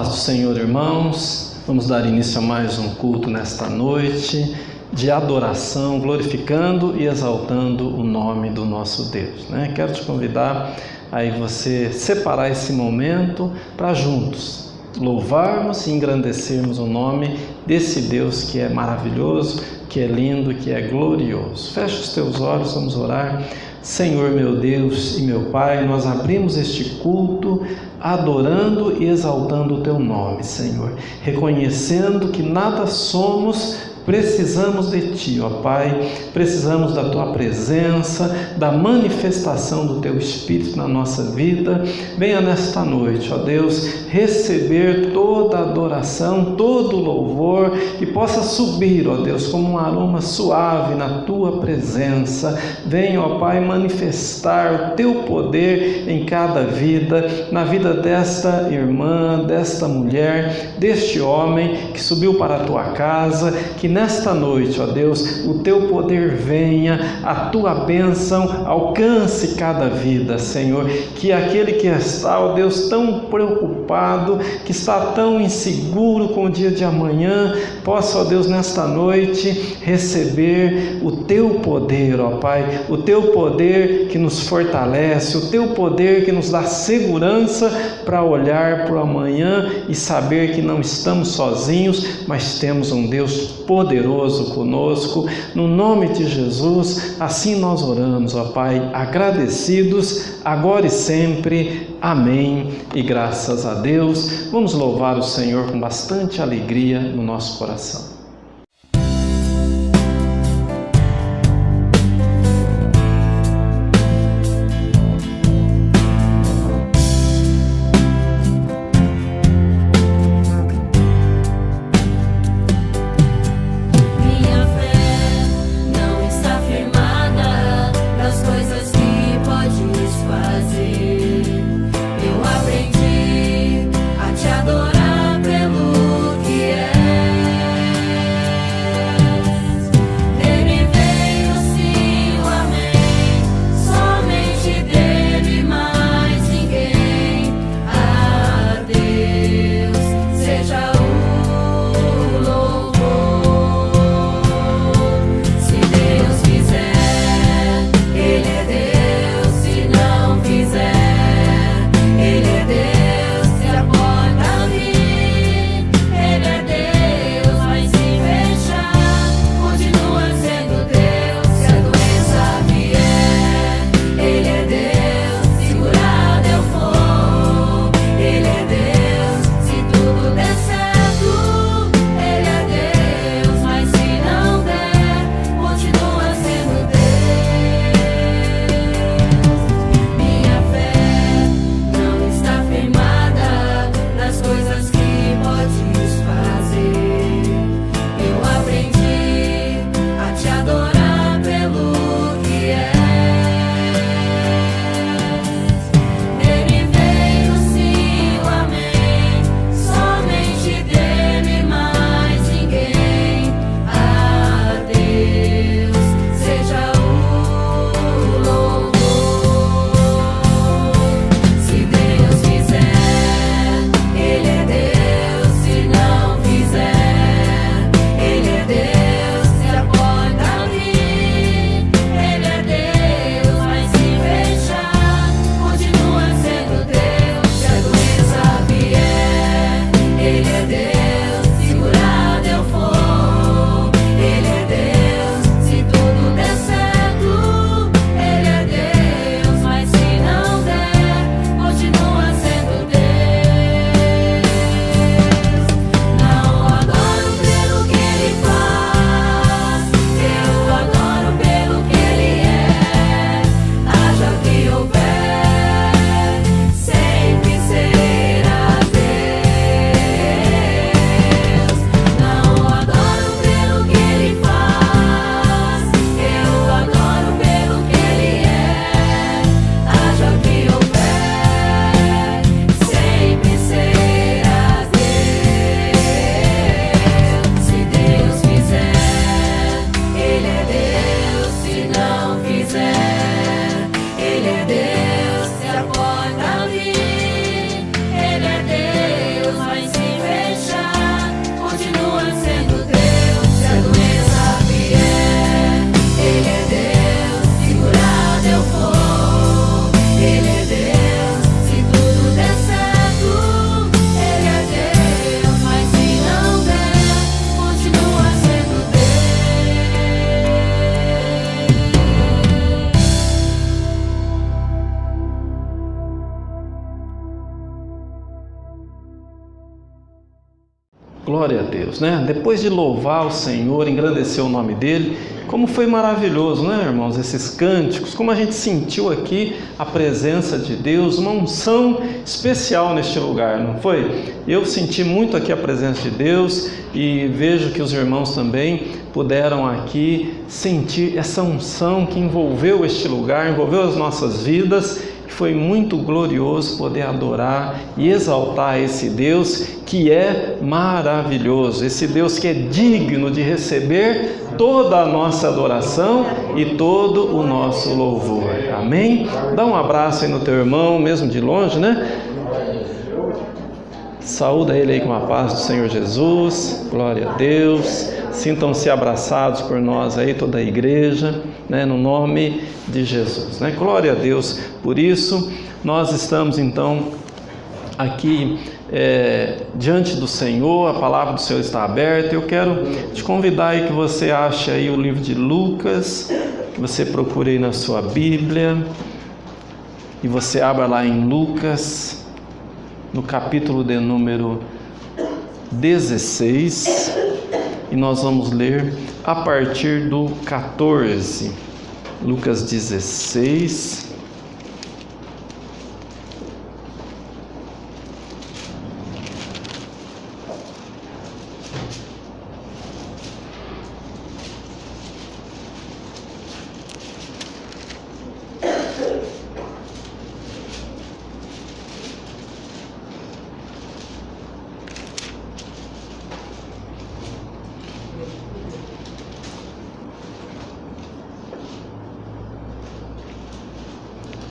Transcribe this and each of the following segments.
paz do Senhor, irmãos. Vamos dar início a mais um culto nesta noite de adoração, glorificando e exaltando o nome do nosso Deus, né? Quero te convidar aí você separar esse momento para juntos louvarmos e engrandecermos o nome desse Deus que é maravilhoso, que é lindo, que é glorioso. Fecha os teus olhos, vamos orar. Senhor meu Deus e meu Pai, nós abrimos este culto adorando e exaltando o Teu nome, Senhor, reconhecendo que nada somos, precisamos de Ti, ó Pai, precisamos da Tua presença, da manifestação do Teu Espírito na nossa vida. Venha nesta noite, ó Deus, receber toda a adoração, todo o louvor, que possa subir, ó Deus, como um aroma suave na Tua presença. Venha, ó Pai, manifestar o Teu poder em cada vida, na vida desta irmã, desta mulher, deste homem que subiu para a Tua casa, que nesta noite, ó Deus, o Teu poder venha, a Tua bênção alcance cada vida, Senhor, que aquele que está, ó Deus, tão preocupado, que está tão inseguro com o dia de amanhã, possa, ó Deus, nesta noite receber o Teu poder, ó Pai, o Teu poder que nos fortalece, o Teu poder que nos dá segurança para olhar para o amanhã e saber que não estamos sozinhos, mas temos um Deus poderoso conosco. No nome de Jesus, assim nós oramos, ó Pai, agradecidos, agora e sempre. Amém. E graças a Deus, vamos louvar o Senhor com bastante alegria no nosso coração. Adorar pelo que é. Glória a Deus, né? Depois de louvar o Senhor, engrandecer o nome dele, como foi maravilhoso, né, irmãos? Esses cânticos, como a gente sentiu aqui a presença de Deus, uma unção especial neste lugar, não foi? Eu senti muito aqui a presença de Deus e vejo que os irmãos também puderam aqui sentir essa unção que envolveu este lugar, envolveu as nossas vidas. Foi muito glorioso poder adorar e exaltar esse Deus que é maravilhoso, esse Deus que é digno de receber toda a nossa adoração e todo o nosso louvor. Amém? Dá um abraço aí no teu irmão, mesmo de longe, né? Saúda ele aí com a paz do Senhor Jesus. Glória a Deus. Sintam-se abraçados por nós aí, toda a igreja, né, no nome de Jesus, né? Glória a Deus. Por isso, nós estamos então aqui diante do Senhor, a palavra do Senhor está aberta. Eu quero te convidar aí que você ache aí o livro de Lucas, que você procure aí na sua Bíblia, e você abra lá em Lucas, no capítulo de número 16, e nós vamos ler a partir do 14. Lucas 16.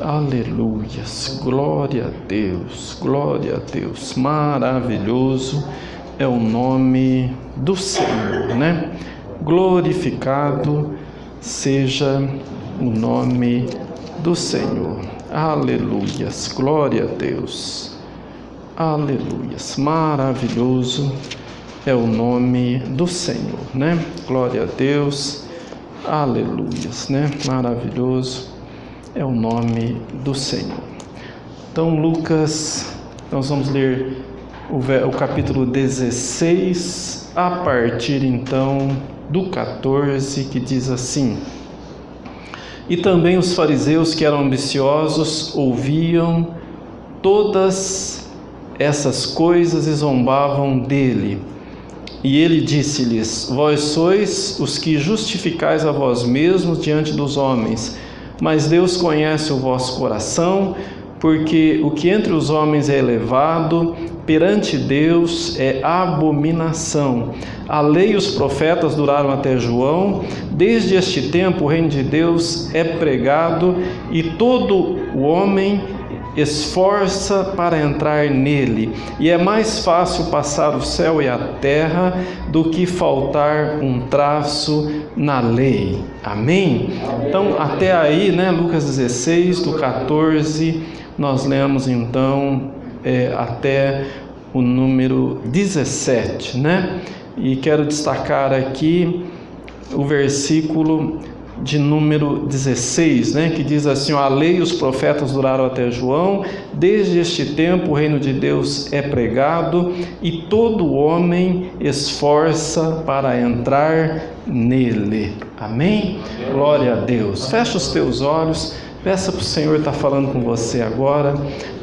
Aleluias, glória a Deus, maravilhoso é o nome do Senhor, né? Glorificado seja o nome do Senhor, aleluias, glória a Deus, aleluias, maravilhoso é o nome do Senhor, né? Glória a Deus, aleluias, né? Maravilhoso é o nome do Senhor. Então, Lucas, nós vamos ler o capítulo 16, a partir então do 14, que diz assim: E também os fariseus que eram ambiciosos ouviam todas essas coisas e zombavam dele. E ele disse-lhes: Vós sois os que justificais a vós mesmos diante dos homens, mas Deus conhece o vosso coração, porque o que entre os homens é elevado, perante Deus é abominação. A lei e os profetas duraram até João. Desde este tempo o reino de Deus é pregado, e todo o homem esforça para entrar nele. E é mais fácil passar o céu e a terra do que faltar um traço na lei. Amém? Então, até aí, né, Lucas 16, do 14, nós lemos então até o número 17, né? E quero destacar aqui o versículo de número 16, né, que diz assim: a lei e os profetas duraram até João. Desde este tempo o reino de Deus é pregado, e todo homem esforça para entrar nele. Amém? Glória a Deus. Fecha os teus olhos, peça para o Senhor estar falando com você agora.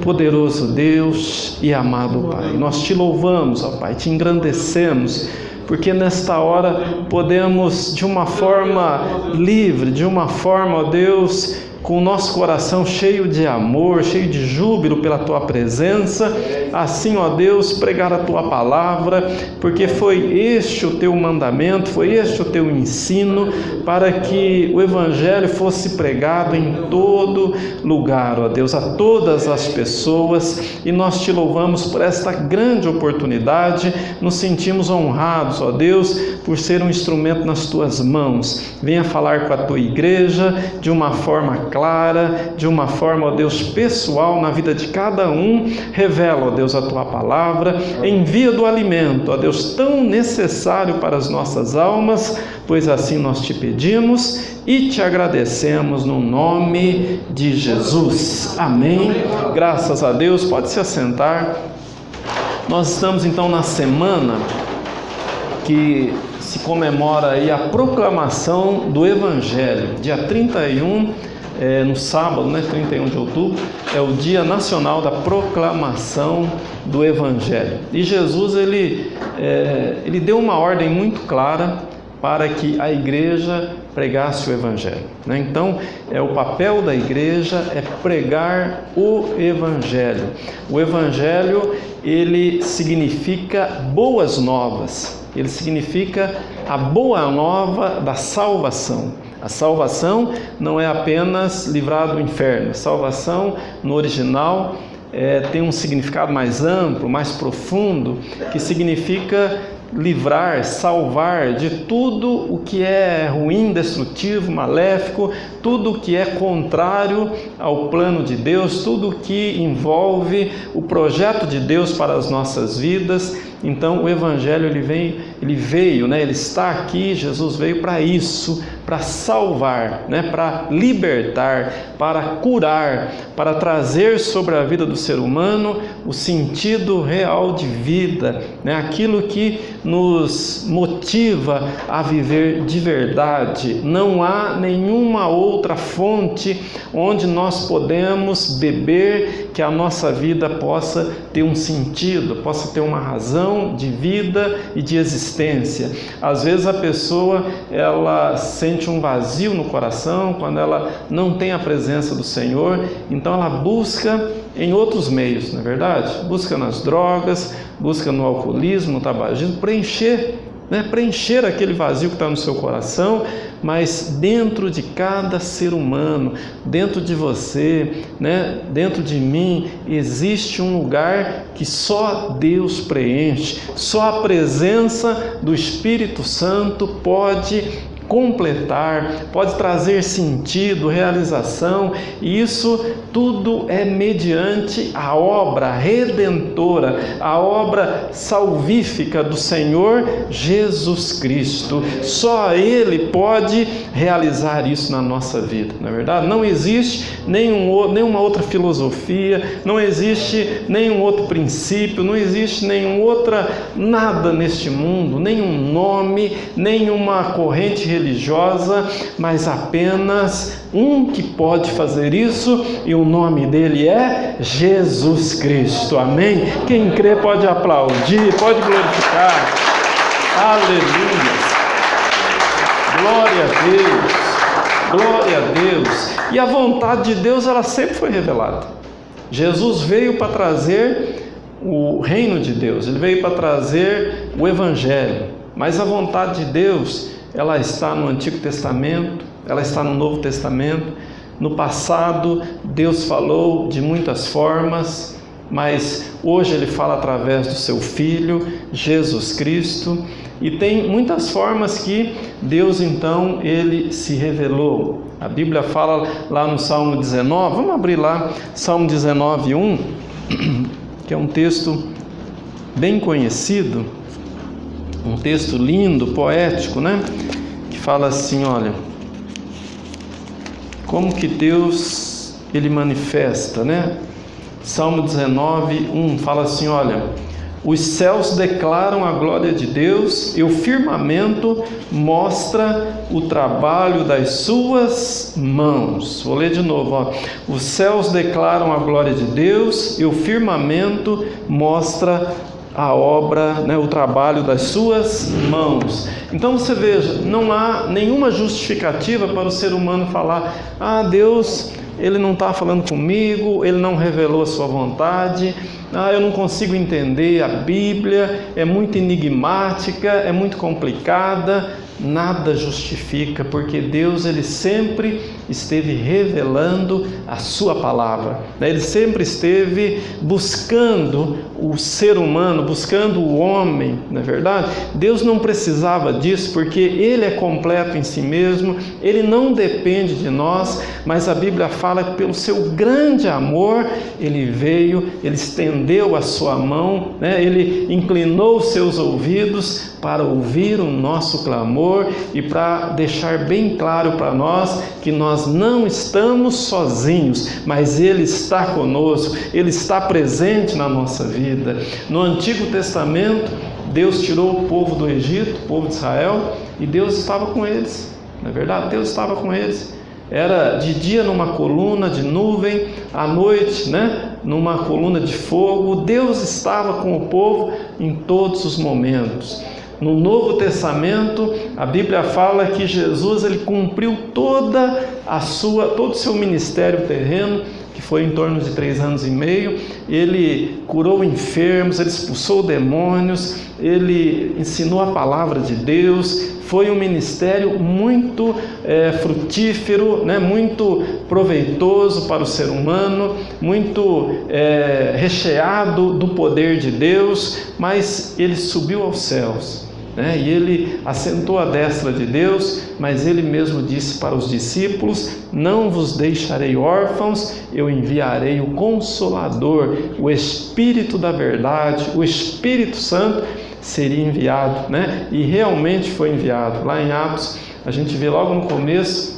Poderoso Deus e amado Pai, nós te louvamos, ó Pai, te engrandecemos, porque nesta hora podemos, de uma forma livre, de uma forma, ó Deus, com o nosso coração cheio de amor, cheio de júbilo pela Tua presença, assim, ó Deus, pregar a Tua palavra, porque foi este o Teu mandamento, foi este o Teu ensino, para que o Evangelho fosse pregado em todo lugar, ó Deus, a todas as pessoas, e nós Te louvamos por esta grande oportunidade, nos sentimos honrados, ó Deus, por ser um instrumento nas Tuas mãos. Venha falar com a Tua igreja de uma forma clara, de uma forma, ó Deus, pessoal na vida de cada um. Revela, ó Deus, a Tua palavra, envia do alimento, ó Deus, tão necessário para as nossas almas, pois assim nós Te pedimos e Te agradecemos no nome de Jesus. Amém. Graças a Deus. Pode se assentar. Nós estamos então na semana que se comemora aí a proclamação do Evangelho. Dia 31, no sábado, 31 de outubro, é o Dia Nacional da Proclamação do Evangelho. E Jesus, ele deu uma ordem muito clara para que a igreja pregasse o Evangelho. Então, o papel da igreja é pregar o Evangelho. O Evangelho, ele significa boas novas, ele significa a boa nova da salvação. A salvação não é apenas livrar do inferno. A salvação, no original, tem um significado mais amplo, mais profundo, que significa livrar, salvar de tudo o que é ruim, destrutivo, maléfico, tudo o que é contrário ao plano de Deus, tudo o que envolve o projeto de Deus para as nossas vidas. Então o Evangelho ele veio, ele está aqui, Jesus veio para isso, para salvar, para libertar, para curar, para trazer sobre a vida do ser humano o sentido real de vida, aquilo que nos motiva a viver de verdade. Não há nenhuma outra fonte onde nós podemos beber que a nossa vida possa ter um sentido, possa ter uma razão de vida e de existência. Às vezes a pessoa ela sente um vazio no coração quando ela não tem a presença do Senhor, então ela busca em outros meios, não é verdade? Busca nas drogas, busca no alcoolismo, no tabagismo, preencher aquele vazio que está no seu coração, mas dentro de cada ser humano, dentro de você, dentro de mim, existe um lugar que só Deus preenche, só a presença do Espírito Santo pode completar, pode trazer sentido, realização, e isso tudo é mediante a obra redentora, a obra salvífica do Senhor Jesus Cristo. Só Ele pode realizar isso na nossa vida, não é verdade? Não existe nenhuma outra filosofia, não existe nenhum outro princípio, não existe nada neste mundo, nenhum nome, nenhuma corrente religiosa, mas apenas um que pode fazer isso, e o nome dele é Jesus Cristo. Amém? Quem crê pode aplaudir, pode glorificar. Aleluia! Glória a Deus! Glória a Deus! E a vontade de Deus, ela sempre foi revelada. Jesus veio para trazer o reino de Deus, ele veio para trazer o Evangelho, mas a vontade de Deus, ela está no Antigo Testamento, ela está no Novo Testamento. No passado, Deus falou de muitas formas, mas hoje Ele fala através do Seu Filho, Jesus Cristo, e tem muitas formas que Deus, então, Ele se revelou. A Bíblia fala lá no Salmo 19, vamos abrir lá, Salmo 19, 1, que é um texto bem conhecido, um texto lindo, poético, que fala assim, olha, como que Deus, Ele manifesta, Salmo 19, 1, fala assim, olha, os céus declaram a glória de Deus e o firmamento mostra o trabalho das suas mãos. Vou ler de novo, os céus declaram a glória de Deus e o firmamento mostra a obra, o trabalho das suas mãos. Então você veja, não há nenhuma justificativa para o ser humano falar, Deus, Ele não está falando comigo, Ele não revelou a sua vontade, eu não consigo entender a Bíblia, é muito enigmática, é muito complicada. Nada justifica, porque Deus, Ele sempre esteve revelando a sua palavra, Ele sempre esteve buscando o ser humano, buscando o homem, não é verdade? Deus não precisava disso, porque Ele é completo em si mesmo, Ele não depende de nós, mas a Bíblia fala que pelo seu grande amor, Ele veio, Ele estendeu a sua mão, Ele inclinou os seus ouvidos para ouvir o nosso clamor e para deixar bem claro para nós que nós não estamos sozinhos, mas Ele está conosco, Ele está presente na nossa vida. No Antigo Testamento, Deus tirou o povo do Egito, o povo de Israel, e Deus estava com eles. Não é verdade? Deus estava com eles. Era de dia numa coluna de nuvem, à noite, numa coluna de fogo. Deus estava com o povo em todos os momentos. No Novo Testamento, a Bíblia fala que Jesus ele cumpriu todo o seu ministério terreno, que foi em torno de 3 anos e meio. Ele curou enfermos, ele expulsou demônios, ele ensinou a palavra de Deus. Foi um ministério muito frutífero, muito proveitoso para o ser humano, muito recheado do poder de Deus, mas ele subiu aos céus. E ele assentou à destra de Deus, mas ele mesmo disse para os discípulos: não vos deixarei órfãos, eu enviarei o Consolador, o Espírito da verdade, o Espírito Santo seria enviado, e realmente foi enviado. Lá em Atos, a gente vê logo no começo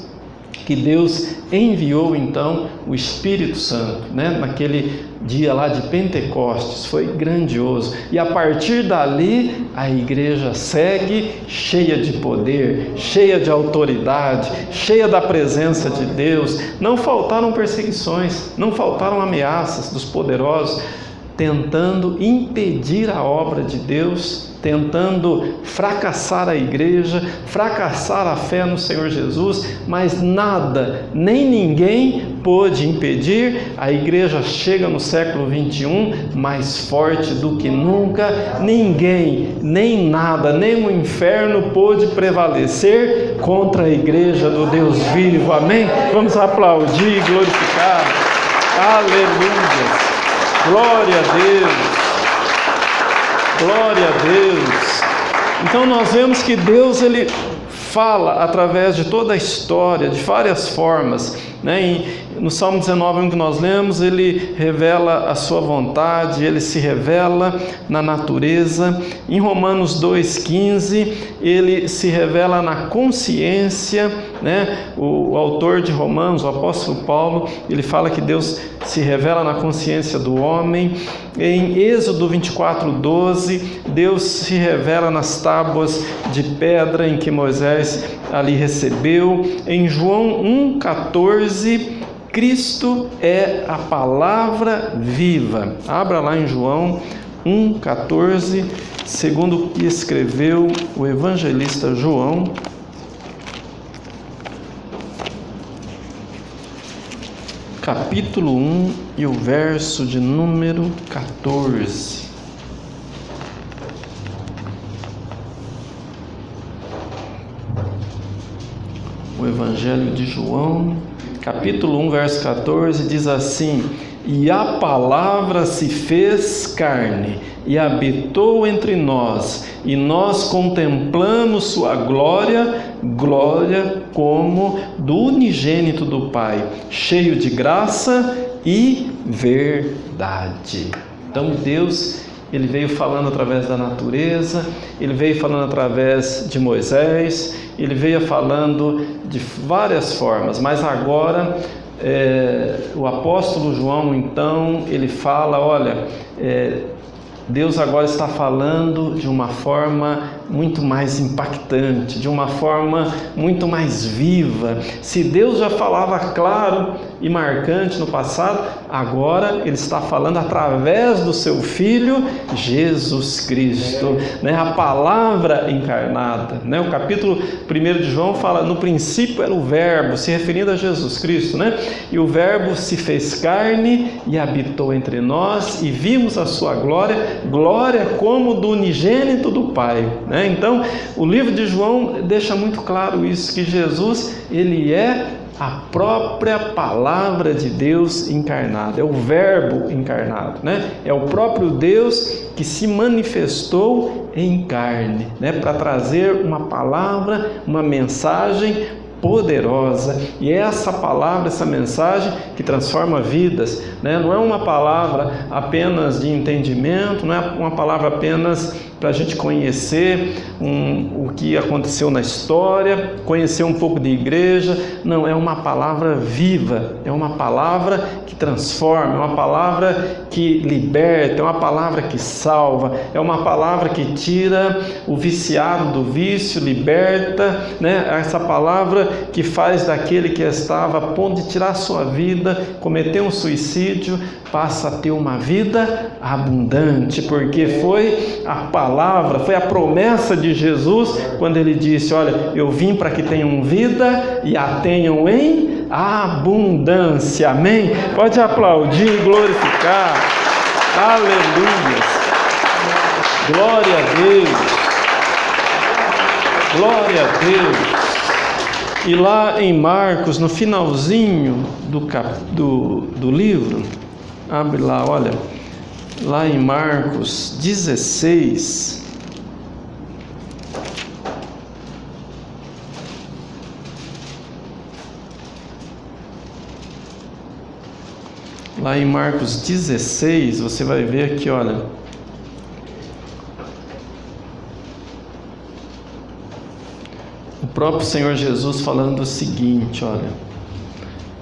que Deus enviou então o Espírito Santo, naquele dia lá de Pentecostes. Foi grandioso, e a partir dali a igreja segue cheia de poder, cheia de autoridade, cheia da presença de Deus. Não faltaram perseguições, não faltaram ameaças dos poderosos tentando impedir a obra de Deus, tentando fracassar a igreja, fracassar a fé no Senhor Jesus, mas nada, nem ninguém pôde impedir. A igreja chega no século 21 mais forte do que nunca. Ninguém, nem nada, nem o inferno pôde prevalecer contra a igreja do Deus vivo. Amém? Vamos aplaudir e glorificar. Aleluia! Glória a Deus! Glória a Deus! Então nós vemos que Deus ele fala através de toda a história, de várias formas. No Salmo 19, que nós lemos, ele revela a sua vontade, ele se revela na natureza. Em Romanos 2,15, ele se revela na consciência. O autor de Romanos, o apóstolo Paulo, ele fala que Deus se revela na consciência do homem. Em Êxodo 24:12, Deus se revela nas tábuas de pedra em que Moisés ali recebeu. Em João 1,14, Cristo é a palavra viva. Abra lá em João 1,14, segundo o que escreveu o evangelista João. Capítulo 1 e o verso de número 14. O Evangelho de João, capítulo 1, verso 14, diz assim: e a palavra se fez carne e habitou entre nós, e nós contemplamos sua glória, glória como do unigênito do Pai, cheio de graça e verdade. Então Deus, ele veio falando através da natureza, ele veio falando através de Moisés, ele veio falando de várias formas, mas agora o apóstolo João, então, ele fala, olha, Deus agora está falando de uma forma muito mais impactante, de uma forma muito mais viva. Se Deus já falava claro e marcante no passado, agora Ele está falando através do Seu Filho, Jesus Cristo, a palavra encarnada. O capítulo 1 de João fala, no princípio era o Verbo, se referindo a Jesus Cristo, e o Verbo se fez carne e habitou entre nós, e vimos a Sua glória, glória como do unigênito do Pai. Então, o livro de João deixa muito claro isso, que Jesus, ele é a própria palavra de Deus encarnada, é o Verbo encarnado, é o próprio Deus que se manifestou em carne, para trazer uma palavra, uma mensagem poderosa. E é essa palavra, essa mensagem que transforma vidas, não é uma palavra apenas de entendimento, não é uma palavra apenas para a gente conhecer o que aconteceu na história, conhecer um pouco de igreja. Não, é uma palavra viva, é uma palavra que transforma, é uma palavra que liberta, é uma palavra que salva, é uma palavra que tira o viciado do vício, liberta, né? Essa palavra que faz daquele que estava a ponto de tirar a sua vida, cometer um suicídio, passa a ter uma vida abundante, porque foi a palavra, foi a promessa de Jesus, quando ele disse: olha, eu vim para que tenham vida e a tenham em abundância. Amém? Pode aplaudir, glorificar. Aleluia. Glória a Deus. Glória a Deus. E lá em Marcos, no finalzinho do livro, abre lá, olha, lá em Marcos 16, lá em Marcos 16, você vai ver aqui, olha, o próprio Senhor Jesus falando o seguinte, olha,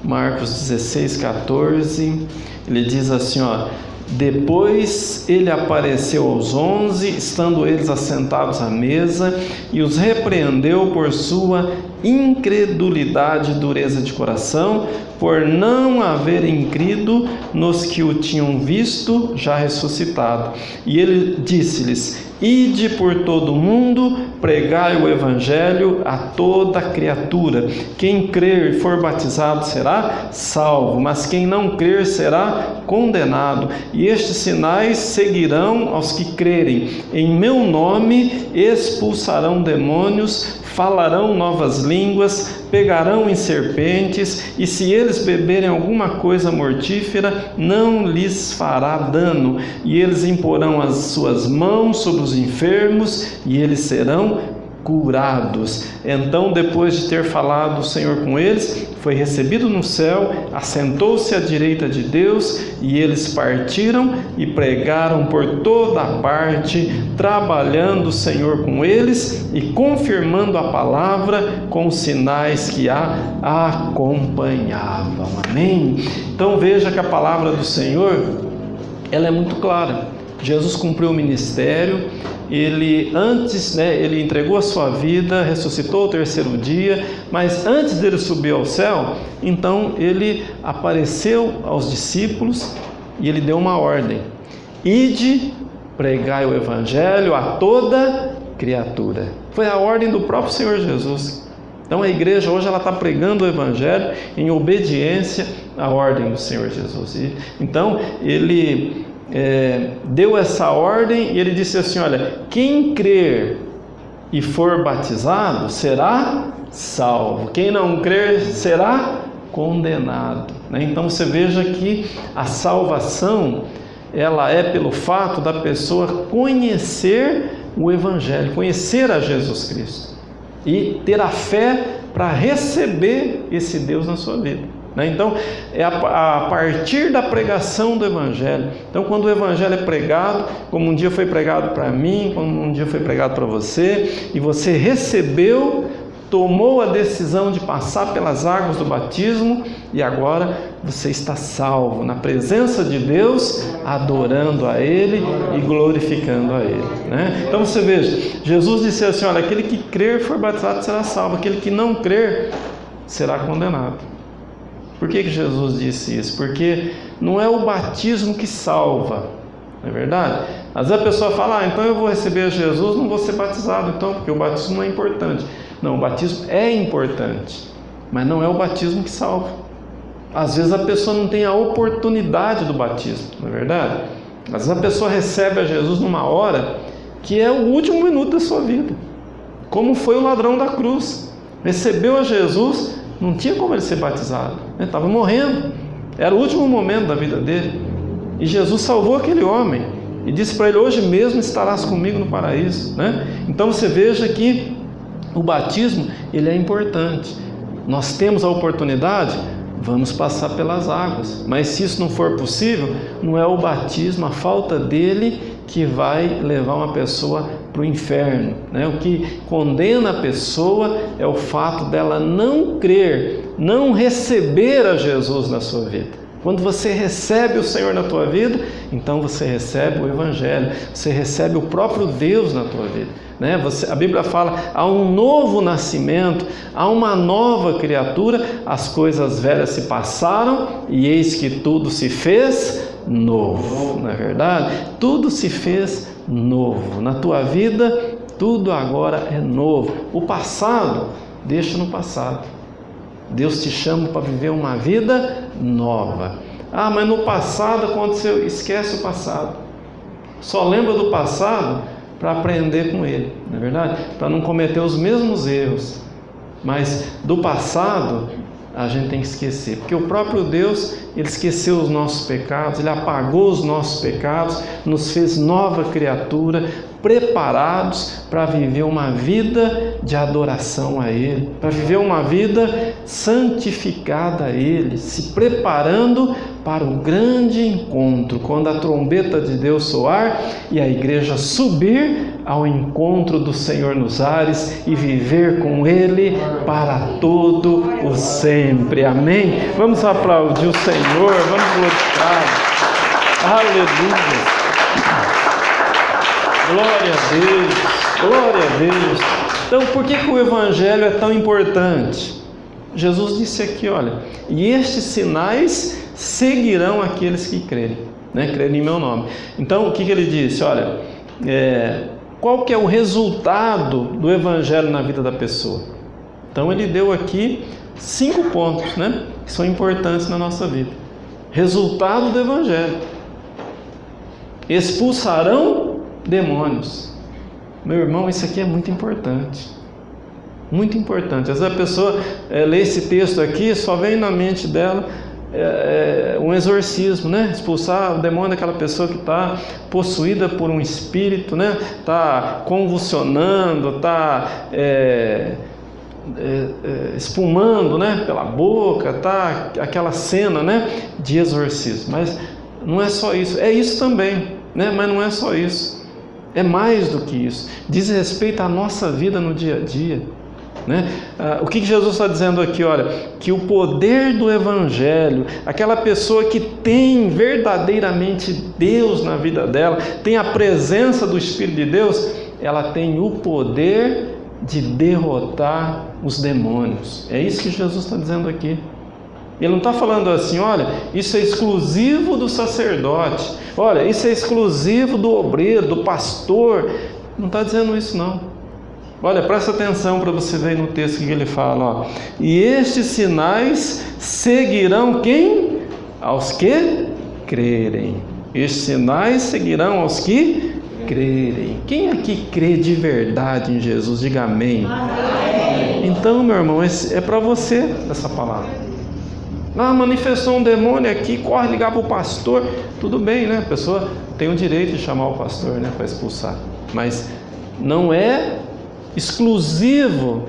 Marcos 16, 14, ele diz assim, ó: depois ele apareceu aos 11, estando eles assentados à mesa, e os repreendeu por sua incredulidade e dureza de coração, por não haverem crido nos que o tinham visto já ressuscitado. E ele disse-lhes: ide por todo o mundo, pregai o evangelho a toda criatura. Quem crer e for batizado será salvo, mas quem não crer será condenado. E estes sinais seguirão aos que crerem: em meu nome expulsarão demônios, falarão novas línguas, pegarão em serpentes, e se eles beberem alguma coisa mortífera, não lhes fará dano, e eles imporão as suas mãos sobre os enfermos, e eles serão curados. Então, depois de ter falado o Senhor com eles, foi recebido no céu, assentou-se à direita de Deus, e eles partiram e pregaram por toda a parte, trabalhando o Senhor com eles e confirmando a palavra com os sinais que a acompanhavam. Amém? Então veja que a palavra do Senhor, ela é muito clara. Jesus cumpriu o ministério, ele ele entregou a sua vida, ressuscitou ao terceiro dia, mas antes dele subir ao céu, então ele apareceu aos discípulos e ele deu uma ordem: ide, pregai o evangelho a toda criatura. Foi a ordem do próprio Senhor Jesus. Então a igreja hoje ela está pregando o evangelho em obediência à ordem do Senhor Jesus. Então ele deu essa ordem e ele disse assim: olha, quem crer e for batizado será salvo, quem não crer será condenado, né? Então você veja que a salvação, ela é pelo fato da pessoa conhecer o evangelho, conhecer a Jesus Cristo e ter a fé para receber esse Deus na sua vida. Então, é a partir da pregação do Evangelho. Então, quando o Evangelho é pregado, como um dia foi pregado para mim, como um dia foi pregado para você, e você recebeu, tomou a decisão de passar pelas águas do batismo, e agora você está salvo, na presença de Deus, adorando a Ele e glorificando a Ele, né? Então você veja, Jesus disse assim: olha, aquele que crer e for batizado será salvo, aquele que não crer será condenado. Por que Jesus disse isso? Porque não é o batismo que salva, não é verdade? Às vezes a pessoa fala: então eu vou receber Jesus, não vou ser batizado, então, porque o batismo não é importante. Não, o batismo é importante, mas não é o batismo que salva. Às vezes a pessoa não tem a oportunidade do batismo, não é verdade? Às vezes a pessoa recebe a Jesus numa hora que é o último minuto da sua vida, como foi o ladrão da cruz. Recebeu a Jesus, não tinha como ele ser batizado, estava morrendo, era o último momento da vida dele, e Jesus salvou aquele homem e disse para ele: hoje mesmo estarás comigo no paraíso, né? Então você veja que o batismo, ele é importante. Nós temos a oportunidade, vamos passar pelas águas, mas se isso não for possível, não é o batismo, a falta dele, que vai levar uma pessoa para o inferno, né? O que condena a pessoa é o fato dela não crer, não receber a Jesus na sua vida. Quando você recebe o Senhor na tua vida, então você recebe o Evangelho, você recebe o próprio Deus na tua vida, né? A Bíblia fala, há um novo nascimento, há uma nova criatura, as coisas velhas se passaram e eis que tudo se fez novo, não é verdade? Tudo se fez novo, na tua vida tudo agora é novo. O passado, deixa no passado. Deus te chama para viver uma vida nova. Ah, mas no passado aconteceu, esquece o passado. Só lembra do passado para aprender com ele, não é verdade? Para não cometer os mesmos erros. Mas do passado a gente tem que esquecer, porque o próprio Deus, Ele esqueceu os nossos pecados, Ele apagou os nossos pecados, nos fez nova criatura, preparados para viver uma vida de adoração a Ele, para viver uma vida santificada a Ele, se preparando para o grande encontro, quando a trombeta de Deus soar e a igreja subir ao encontro do Senhor nos ares e viver com Ele para todo o sempre. Amém? Vamos aplaudir o Senhor, vamos glorificar. Aleluia! Glória a Deus, glória a Deus. Então, por que o Evangelho é tão importante? Jesus disse aqui, olha, e estes sinais seguirão aqueles que crerem, né? Crerem em meu nome. Então, o que ele disse? Olha, qual que é o resultado do Evangelho na vida da pessoa? Então, ele deu aqui 5 pontos, né? Que são importantes na nossa vida. Resultado do Evangelho: expulsarão demônios. Meu irmão, isso aqui é muito importante. Muito importante. Às vezes a pessoa lê esse texto aqui, só vem na mente dela um exorcismo, né? Expulsar o demônio daquela pessoa que está possuída por um espírito, né? Está convulsionando, está espumando, né? Pela boca, tá aquela cena, né? De exorcismo. Mas não é só isso. É isso também, né? Mas não é só isso. É mais do que isso. Diz respeito à nossa vida no dia a dia, né? O que Jesus está dizendo aqui? Olha, que o poder do Evangelho, aquela pessoa que tem verdadeiramente Deus na vida dela, tem a presença do Espírito de Deus, ela tem o poder de derrotar os demônios. É isso que Jesus está dizendo aqui. Ele não está falando assim, olha, isso é exclusivo do sacerdote, olha, isso é exclusivo do obreiro, do pastor. Não está dizendo isso, não. Olha, presta atenção para você ver no texto que ele fala, ó. E estes sinais seguirão quem? Aos que crerem. Estes sinais seguirão aos que crerem. Quem aqui crê de verdade em Jesus? Diga amém. Amém. Então, meu irmão, é para você essa palavra. Ah, manifestou um demônio aqui, corre ligar para o pastor. Tudo bem, né? A pessoa tem o direito de chamar o pastor, né, para expulsar. Mas não é exclusivo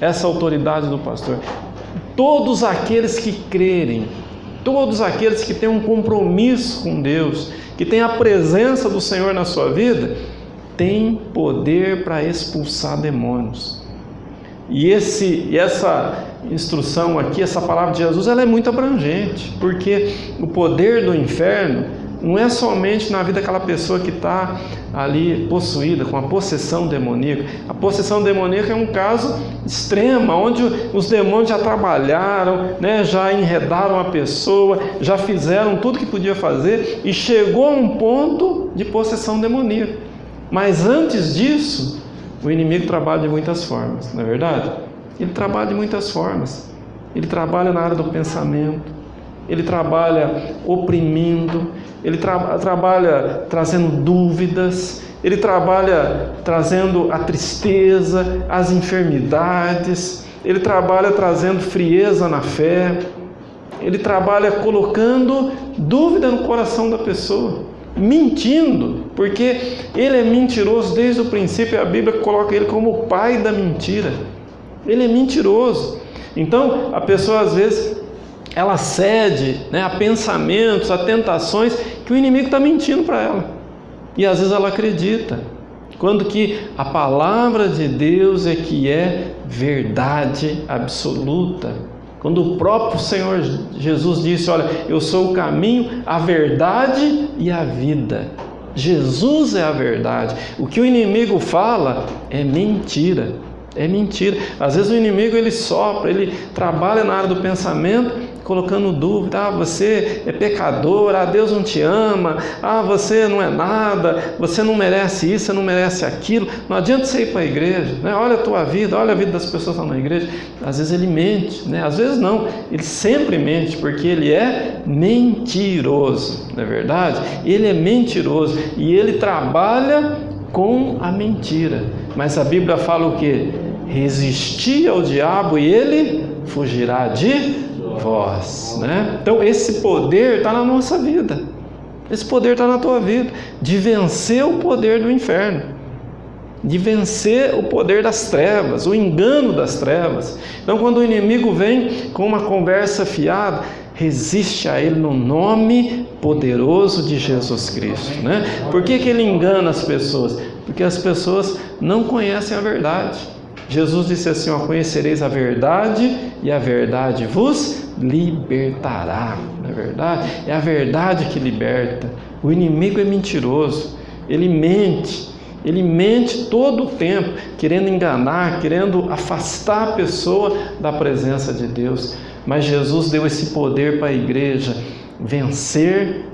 essa autoridade do pastor. Todos aqueles que crerem, todos aqueles que têm um compromisso com Deus, que têm a presença do Senhor na sua vida, têm poder para expulsar demônios. E essa instrução aqui, essa palavra de Jesus, ela é muito abrangente, porque o poder do inferno não é somente na vida daquela pessoa que está ali possuída com a possessão demoníaca. A possessão demoníaca é um caso extremo, onde os demônios já trabalharam, né, já enredaram a pessoa, já fizeram tudo que podia fazer e chegou a um ponto de possessão demoníaca. Mas antes disso, o inimigo trabalha de muitas formas, não é verdade? Ele trabalha de muitas formas. Ele trabalha na área do pensamento, ele trabalha oprimindo, ele trabalha trazendo dúvidas, ele trabalha trazendo a tristeza, as enfermidades, ele trabalha trazendo frieza na fé, ele trabalha colocando dúvida no coração da pessoa, mentindo, porque ele é mentiroso desde o princípio. A Bíblia coloca ele como o pai da mentira. Ele é mentiroso. Então a pessoa às vezes ela cede, né, a pensamentos, a tentações que o inimigo está mentindo para ela. E às vezes ela acredita, quando que a palavra de Deus é que é verdade absoluta. Quando o próprio Senhor Jesus disse, olha, eu sou o caminho, a verdade e a vida. Jesus é a verdade. O que o inimigo fala é mentira. É mentira. Às vezes o inimigo ele sopra, ele trabalha na área do pensamento, colocando dúvida. Você é pecador, Deus não te ama, você não é nada, você não merece isso, você não merece aquilo. Não adianta você ir para a igreja, né? Olha a tua vida, olha a vida das pessoas que estão na igreja. Às vezes ele mente, né? Às vezes não, ele sempre mente, porque ele é mentiroso, não é verdade? Ele é mentiroso e ele trabalha com a mentira. Mas a Bíblia fala o quê? Resistir ao diabo e ele fugirá de vós, né? Então esse poder está na nossa vida. Esse poder está na tua vida, de vencer o poder do inferno, de vencer o poder das trevas, o engano das trevas. Então quando o inimigo vem com uma conversa fiada, resiste a ele no nome poderoso de Jesus Cristo, né? Por que ele engana as pessoas? Porque as pessoas não conhecem a verdade. Jesus disse assim, conhecereis a verdade e a verdade vos libertará. Não é verdade? É a verdade que liberta. O inimigo é mentiroso, ele mente todo o tempo, querendo enganar, querendo afastar a pessoa da presença de Deus. Mas Jesus deu esse poder para a igreja vencer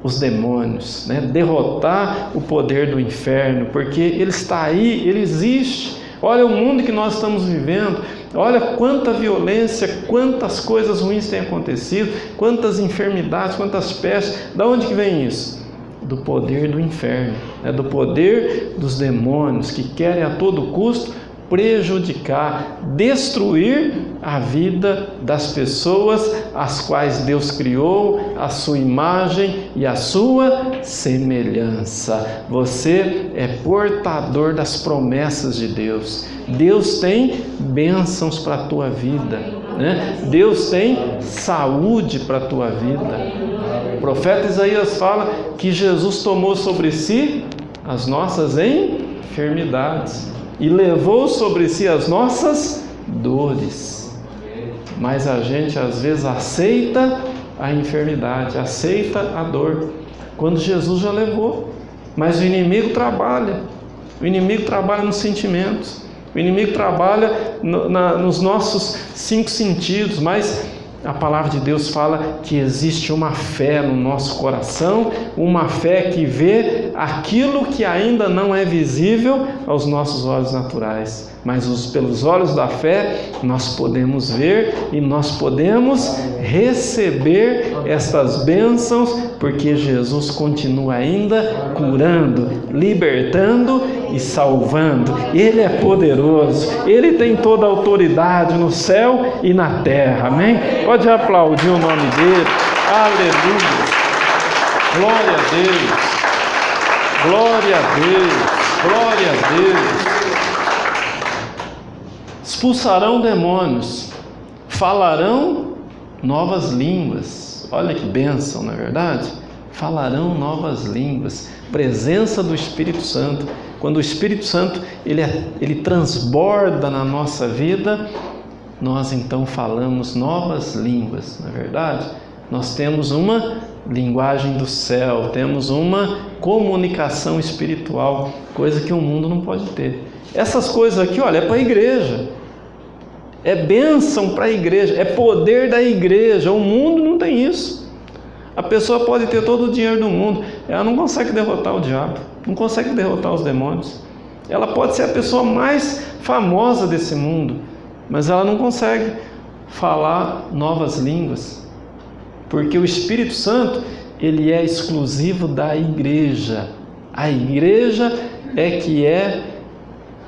os demônios, né? Derrotar o poder do inferno, porque ele está aí, ele existe. Olha o mundo que nós estamos vivendo, olha quanta violência, quantas coisas ruins têm acontecido, quantas enfermidades, quantas pestes. Da onde que vem isso? Do poder do inferno, né? Do poder dos demônios que querem a todo custo prejudicar, destruir a vida das pessoas as quais Deus criou, a sua imagem e a sua semelhança. Você é portador das promessas de Deus. Deus tem bênçãos para a tua vida, né? Deus tem saúde para a tua vida. O profeta Isaías fala que Jesus tomou sobre si as nossas enfermidades e levou sobre si as nossas dores. Mas a gente às vezes aceita a enfermidade, aceita a dor, quando Jesus já levou. Mas o inimigo trabalha nos sentimentos, o inimigo trabalha nos nossos 5 sentidos, mas a palavra de Deus fala que existe uma fé no nosso coração, uma fé que vê aquilo que ainda não é visível aos nossos olhos naturais, mas pelos olhos da fé nós podemos ver e nós podemos receber estas bênçãos, porque Jesus continua ainda curando, libertando e salvando. Ele é poderoso, Ele tem toda a autoridade no céu e na terra, amém? Pode aplaudir o nome dele, aleluia, glória a Deus, glória a Deus, glória a Deus. Expulsarão demônios, falarão novas línguas. Olha que bênção, não é verdade? Falarão novas línguas, presença do Espírito Santo. Quando o Espírito Santo ele transborda na nossa vida, nós então falamos novas línguas, não é verdade? Nós temos uma linguagem do céu, temos uma comunicação espiritual, coisa que o mundo não pode ter. Essas coisas aqui, olha, é para a igreja, é bênção para a igreja, é poder da igreja. O mundo não tem isso. A pessoa pode ter todo o dinheiro do mundo, ela não consegue derrotar o diabo, não consegue derrotar os demônios. Ela pode ser a pessoa mais famosa desse mundo, mas ela não consegue falar novas línguas, porque o Espírito Santo, ele é exclusivo da igreja. A igreja é que é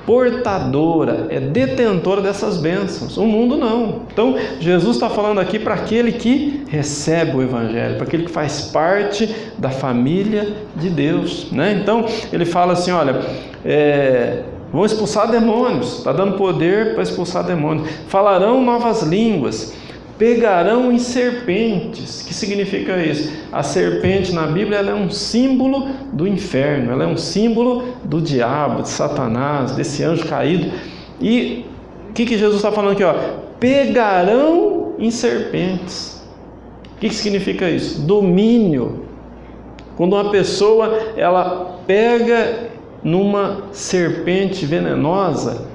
portadora, é detentora dessas bênçãos. O mundo não. Então Jesus está falando aqui para aquele que recebe o Evangelho, para aquele que faz parte da família de Deus, né? Então ele fala assim, olha, vão expulsar demônios, está dando poder para expulsar demônios, falarão novas línguas, pegarão em serpentes. O que significa isso? A serpente na Bíblia ela é um símbolo do inferno, ela é um símbolo do diabo, de Satanás, desse anjo caído. E o que Jesus está falando aqui? Pegarão em serpentes. O que significa isso? Domínio. Quando uma pessoa ela pega numa serpente venenosa,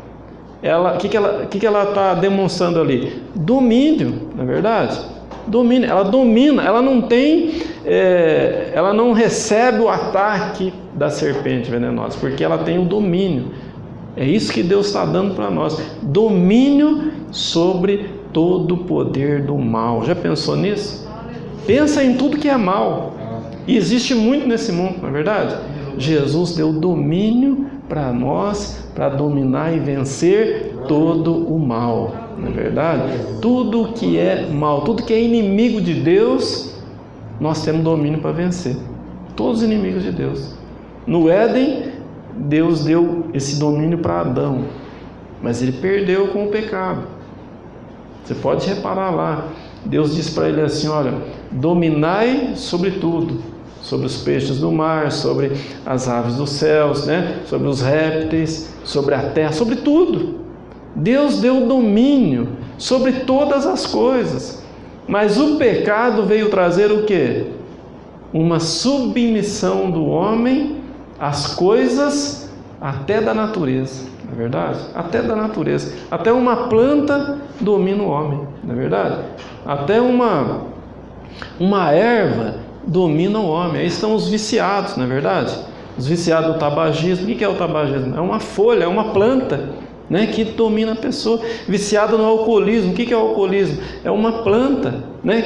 o que ela está demonstrando ali? Domínio, na verdade. Domínio. Ela domina. Ela não tem, ela não recebe o ataque da serpente venenosa, porque ela tem o domínio. É isso que Deus está dando para nós. Domínio sobre todo o poder do mal. Já pensou nisso? Pensa em tudo que é mal. E existe muito nesse mundo, não é verdade? Jesus deu domínio para nós, para dominar e vencer todo o mal, não é verdade? Tudo que é mal, tudo que é inimigo de Deus, nós temos domínio para vencer. Todos os inimigos de Deus. No Éden, Deus deu esse domínio para Adão, mas ele perdeu com o pecado. Você pode reparar lá, Deus disse para ele assim: olha, dominai sobre tudo, sobre os peixes do mar, sobre as aves dos céus, sobre os répteis, sobre a terra, sobre tudo. Deus deu domínio sobre todas as coisas, mas o pecado veio trazer o quê? Uma submissão do homem às coisas até da natureza, não é verdade? Até da natureza, até uma planta domina o homem, não é verdade? Até uma erva domina o homem. Aí estão os viciados, não é verdade? Os viciados do tabagismo. O que é o tabagismo? É uma folha, é uma planta, que domina a pessoa. Viciado no alcoolismo. O que é o alcoolismo? É uma planta,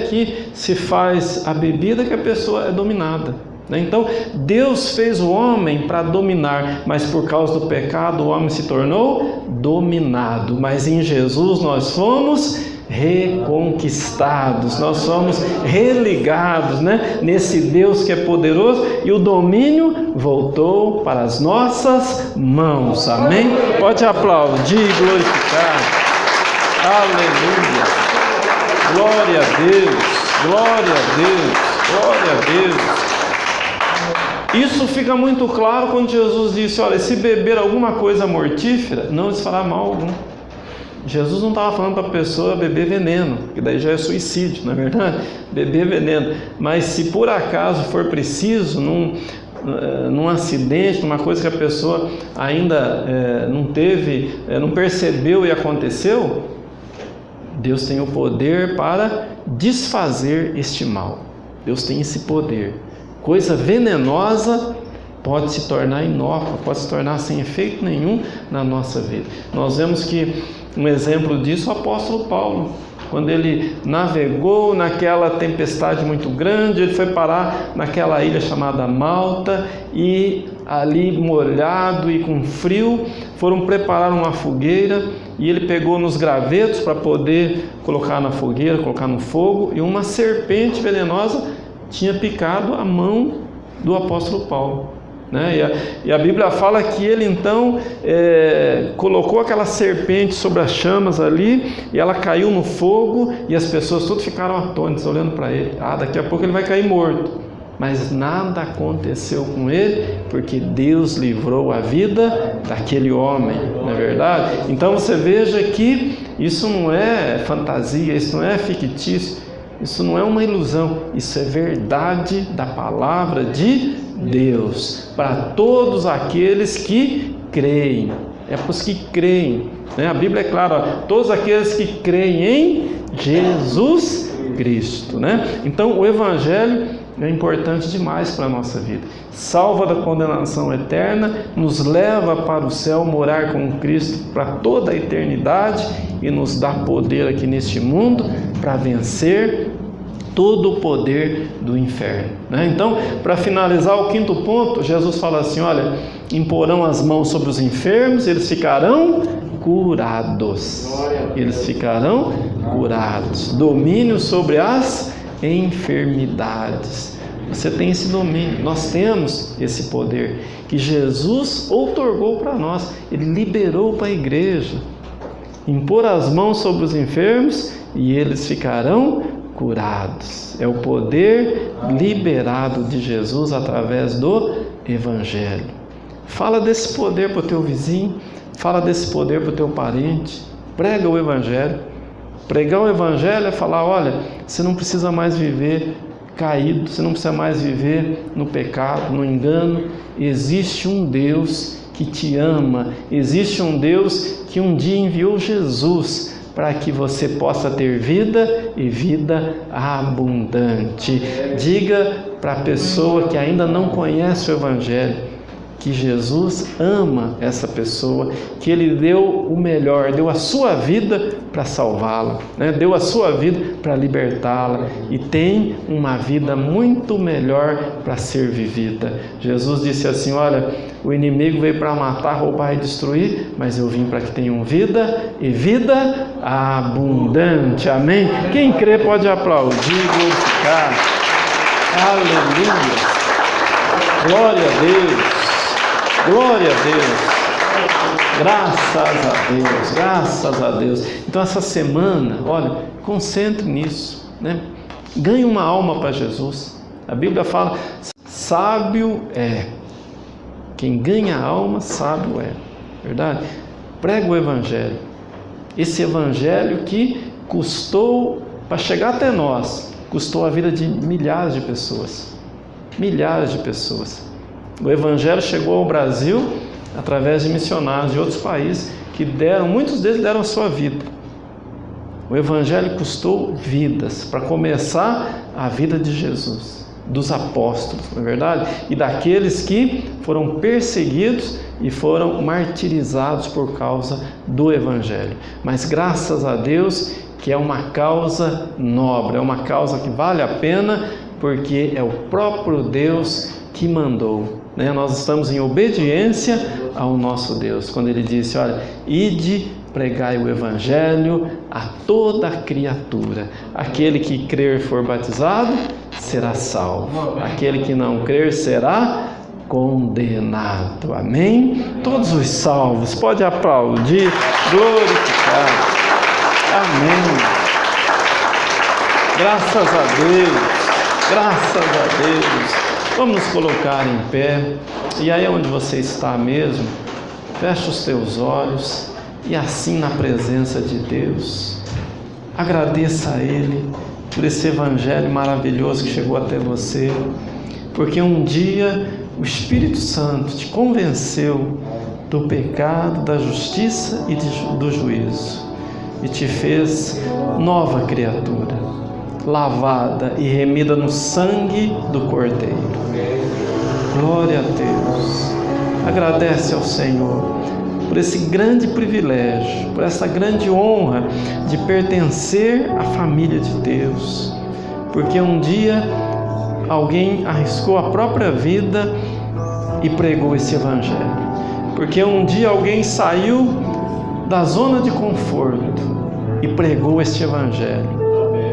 que se faz a bebida que a pessoa é dominada. Então Deus fez o homem para dominar, mas por causa do pecado o homem se tornou dominado. Mas em Jesus nós fomos reconquistados, nós somos religados, nesse Deus que é poderoso, e o domínio voltou para as nossas mãos. Amém? Pode aplaudir e glorificar. Aleluia. Glória a Deus. Glória a Deus. Glória a Deus. Isso fica muito claro quando Jesus disse: olha, se beber alguma coisa mortífera, não lhes fará mal algum. Jesus não estava falando para a pessoa beber veneno, que daí já é suicídio, não é verdade? Beber veneno. Mas se por acaso for preciso, num acidente, numa coisa que a pessoa ainda não percebeu e aconteceu, Deus tem o poder para desfazer este mal. Deus tem esse poder. Coisa venenosa pode se tornar inócua, pode se tornar sem efeito nenhum na nossa vida. Nós vemos que um exemplo disso é o apóstolo Paulo. Quando ele navegou naquela tempestade muito grande, ele foi parar naquela ilha chamada Malta, e ali molhado e com frio, foram preparar uma fogueira, e ele pegou nos gravetos para poder colocar na fogueira, colocar no fogo, e uma serpente venenosa tinha picado a mão do apóstolo Paulo. E a Bíblia fala que ele então colocou aquela serpente sobre as chamas ali, e ela caiu no fogo, e as pessoas todas ficaram atônitas olhando para ele. Daqui a pouco ele vai cair morto. Mas nada aconteceu com ele, porque Deus livrou a vida daquele homem, não é verdade? Então você veja que isso não é fantasia, isso não é fictício, isso não é uma ilusão, isso é verdade da palavra de Deus, para todos aqueles que creem. É para os que creem, A Bíblia é clara: todos aqueles que creem em Jesus Cristo, Então o Evangelho é importante demais para a nossa vida. Salva da condenação eterna, nos leva para o céu, morar com Cristo para toda a eternidade, e nos dá poder aqui neste mundo para vencer todo o poder do inferno. Então, para finalizar o quinto ponto, Jesus fala assim: olha, imporão as mãos sobre os enfermos, eles ficarão curados. Eles ficarão curados. Domínio sobre as enfermidades. Você tem esse domínio, nós temos esse poder que Jesus outorgou para nós, Ele liberou para a igreja. Impor as mãos sobre os enfermos e eles ficarão curados. É o poder liberado de Jesus através do Evangelho. Fala desse poder para o teu vizinho, fala desse poder para o teu parente, prega o Evangelho. Pregar o Evangelho é falar, olha, você não precisa mais viver caído, você não precisa mais viver no pecado, no engano. Existe um Deus que te ama, existe um Deus que um dia enviou Jesus para que você possa ter vida e vida abundante. Diga para a pessoa que ainda não conhece o Evangelho que Jesus ama essa pessoa, que Ele deu o melhor, deu a sua vida para salvá-la, né? Deu a sua vida para libertá-la e tem uma vida muito melhor para ser vivida. Jesus disse assim, olha, o inimigo veio para matar, roubar e destruir, mas eu vim para que tenham vida e vida abundante. Amém? Quem crê pode aplaudir, glorificar. Aleluia! Glória a Deus! Glória a Deus, graças a Deus. Então essa semana, olha, concentre nisso, né? Ganhe uma alma para Jesus. A Bíblia fala, sábio é, quem ganha a alma, sábio é, verdade? Prega o Evangelho, esse Evangelho que custou, para chegar até nós, custou a vida de milhares de pessoas, O Evangelho chegou ao Brasil através de missionários de outros países que muitos deles deram a sua vida. O Evangelho custou vidas, para começar a vida de Jesus, dos apóstolos, não é verdade? E daqueles que foram perseguidos e foram martirizados por causa do Evangelho. Mas graças a Deus que é uma causa nobre, é uma causa que vale a pena, porque é o próprio Deus que mandou, né? Nós estamos em obediência ao nosso Deus, quando Ele disse, olha, ide, pregai o Evangelho a toda criatura, aquele que crer e for batizado, será salvo, aquele que não crer será condenado. Amém? Todos os salvos, pode aplaudir, glorificar. Amém. Graças a Deus. Vamos nos colocar em pé, e aí onde você está mesmo, fecha os teus olhos e assim na presença de Deus, agradeça a Ele por esse Evangelho maravilhoso que chegou até você, porque um dia o Espírito Santo te convenceu do pecado, da justiça e do juízo, e te fez nova criatura, lavada e remida no sangue do Cordeiro. Glória a Deus. Agradece ao Senhor por esse grande privilégio, por essa grande honra de pertencer à família de Deus, porque um dia alguém arriscou a própria vida e pregou esse Evangelho, porque um dia alguém saiu da zona de conforto e pregou este Evangelho.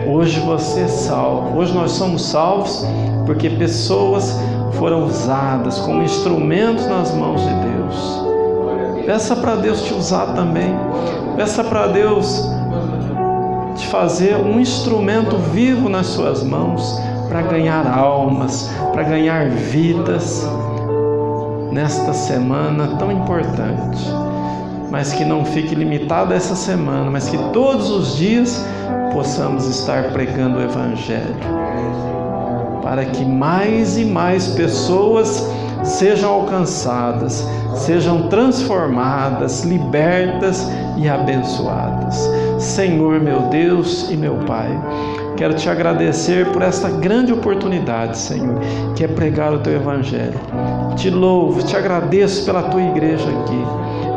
Hoje você é salvo, hoje nós somos salvos porque pessoas foram usadas como instrumentos nas mãos de Deus. Peça para Deus te usar também, peça para Deus te fazer um instrumento vivo nas suas mãos para ganhar almas, para ganhar vidas nesta semana tão importante. Mas que não fique limitado a essa semana, mas que todos os dias possamos estar pregando o Evangelho, para que mais e mais pessoas sejam alcançadas, sejam transformadas, libertas e abençoadas. Senhor, meu Deus e meu Pai, quero te agradecer por esta grande oportunidade, Senhor, que é pregar o teu Evangelho. Te louvo, te agradeço pela tua igreja aqui,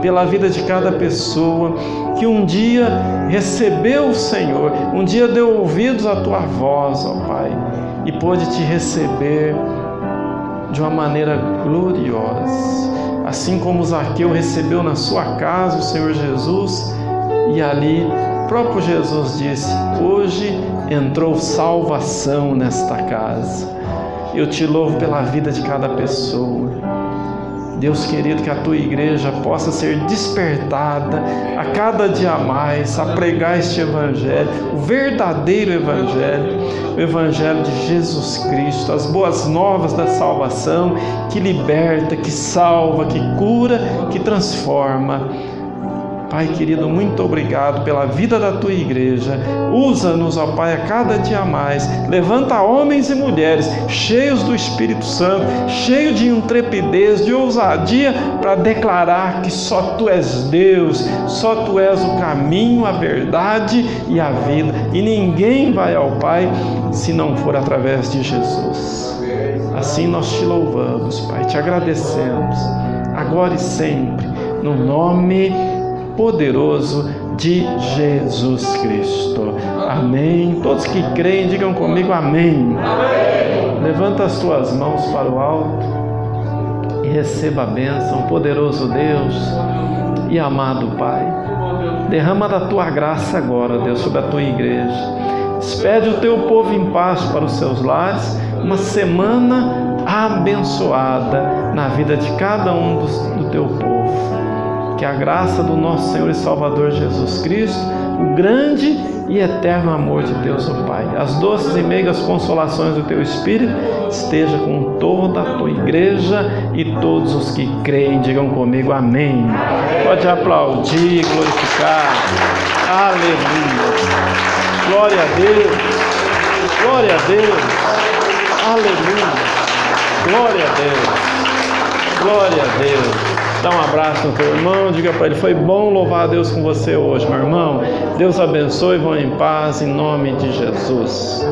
pela vida de cada pessoa que um dia recebeu o Senhor, um dia deu ouvidos à tua voz, ó Pai, e pôde te receber de uma maneira gloriosa, assim como Zaqueu recebeu na sua casa o Senhor Jesus, e ali o próprio Jesus disse, hoje entrou salvação nesta casa. Eu te louvo pela vida de cada pessoa, Deus querido, que a tua igreja possa ser despertada a cada dia mais a pregar este evangelho, o verdadeiro evangelho, o evangelho de Jesus Cristo, as boas novas da salvação, que liberta, que salva, que cura, que transforma. Pai querido, muito obrigado pela vida da tua igreja. Usa-nos, ó Pai, a cada dia mais. Levanta homens e mulheres cheios do Espírito Santo, cheios de intrepidez, de ousadia, para declarar que só tu és Deus, só tu és o caminho, a verdade e a vida. E ninguém vai ao Pai se não for através de Jesus. Assim nós te louvamos, Pai, te agradecemos, agora e sempre, no nome poderoso de Jesus Cristo. Amém. Todos que creem, digam comigo amém. Amém. Levanta as tuas mãos para o alto e receba a bênção, poderoso Deus e amado Pai. Derrama da tua graça agora, Deus, sobre a tua igreja. Despede o teu povo em paz para os seus lares, uma semana abençoada na vida de cada um do teu povo. Que a graça do nosso Senhor e Salvador Jesus Cristo, o grande e eterno amor de Deus, o Pai, as doces e meigas consolações do Teu Espírito, esteja com toda a Tua igreja e todos os que creem. Digam comigo, amém. Pode aplaudir, glorificar. Aleluia. Glória a Deus. Glória a Deus. Aleluia. Glória a Deus. Glória a Deus. Dá um abraço no teu irmão, diga para ele, foi bom louvar a Deus com você hoje, meu irmão. Deus abençoe, vão em paz, em nome de Jesus.